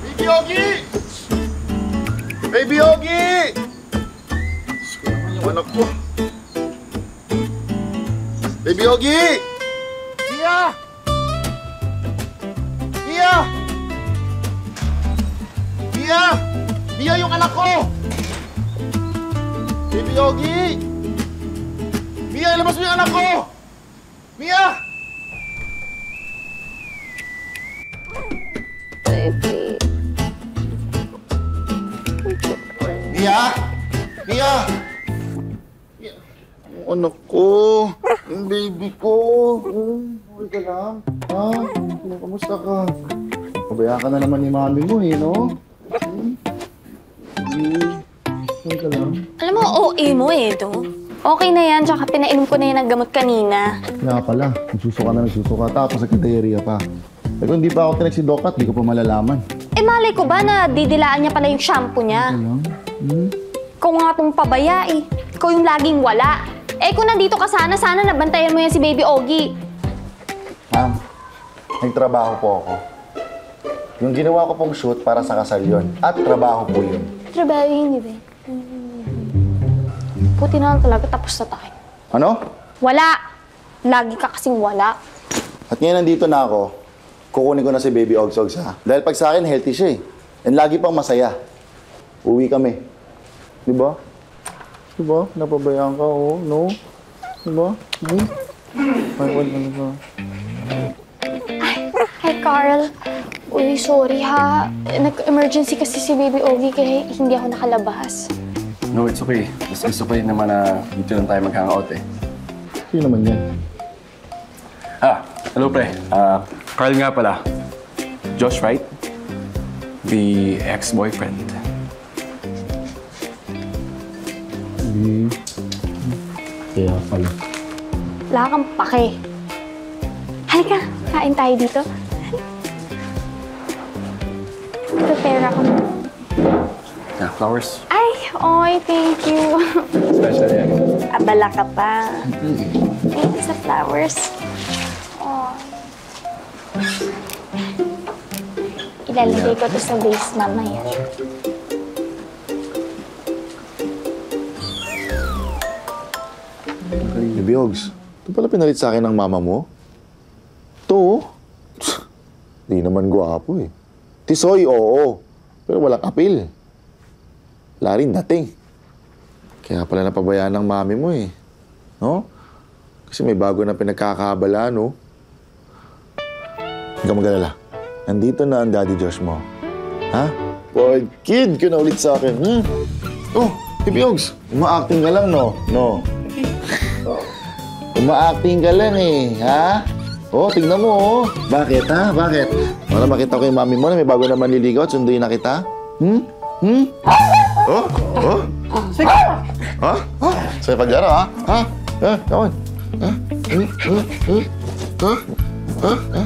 Baby Yogi! Baby Yogi! Diyos ko naman yung anak ko. Baby Yogi! Mia! Mia! Mia! Mia yung anak ko! Baby Yogi! Mia, ilabas mo yung anak ko! Mia! Baby. Mia! Mia! Mia! Ang anak ko! Ang baby ko! Okay ka lang? Ha? Kamusta ka? Pabayaan ka na naman ni mami mo eh, no? Okay ka lang? Alam mo, OA mo eh, to. Okay na yan, tsaka pinainom ko na yan ng gamot kanina. Nga pala, nagsusuka. Tapos nagka-diarrhea pa. Eh kung hindi pa ako tinig si Docat, di ko pa malalaman. Eh malay ko ba na didilaan niya pala yung shampoo niya? Ikaw nga itong pabaya eh. Ikaw yung laging wala. Eh kung nandito ka sana nabantayan mo yan si Baby Ogie. Ma'am, nagtrabaho po ako. Yung ginawa ko pong shoot para sa kasal yun. At trabaho po yun. Trabaho yun, di ba? Puti na lang talaga, tapos na tayo. Ano? Wala! Lagi ka kasing wala. At ngayon nandito na ako, kukunin ko na si Baby Ogsogs ha. Dahil pag sa akin, healthy siya eh. And lagi pang masaya. Uwi kami. Diba? Diba? Napabayaan ka, oh. No? Diba? Ay, wala na ba? Hi, Carl. Uy, sorry ha. Nag-emergency kasi si Baby Ogie kaya hindi ako nakalabas. No, it's okay. Mas gusto ko rin naman na dito lang tayo mag-hangout eh. Sino naman yan? Hello pre. Carl nga pala. Josh, right? The ex-boyfriend. Kaya pala. Wala kang pake. Halika, kain tayo dito. Prepare ako. Flowers. Ay, oy, thank you. Special yan. Abala ka pa. Thank you sa flowers. Oh. Ilalagay ko to sa vase mamaya. Baby Ogs, ito pala pinalit sa akin ng mama mo? Ito, di naman gwapo eh. Tisoy, oo. Pero walang apil. Wala rin dating. Kaya pala napabayaan ng mami mo eh. No? Kasi may bago na pinagkakabala, no? Hindi ka mag-alala. Nandito na ang Daddy Josh mo. Ha? Boy, kid ka na ulit sa akin. Hmm? Oh, Baby Ogs, uma-acting ka lang, no? No. Uma-acting ka lang eh, ha? Oh, tingnan mo, oh. Bakit, ha? Bakit? Wala makita ko yung mami mo na may bago na manliligaw at sunduin na kita? Oh? Oh? Sige! Ha? Sa'yo paglaro, ha? Ha? Come on. Ha? Ha? Ha? Ha? Ha?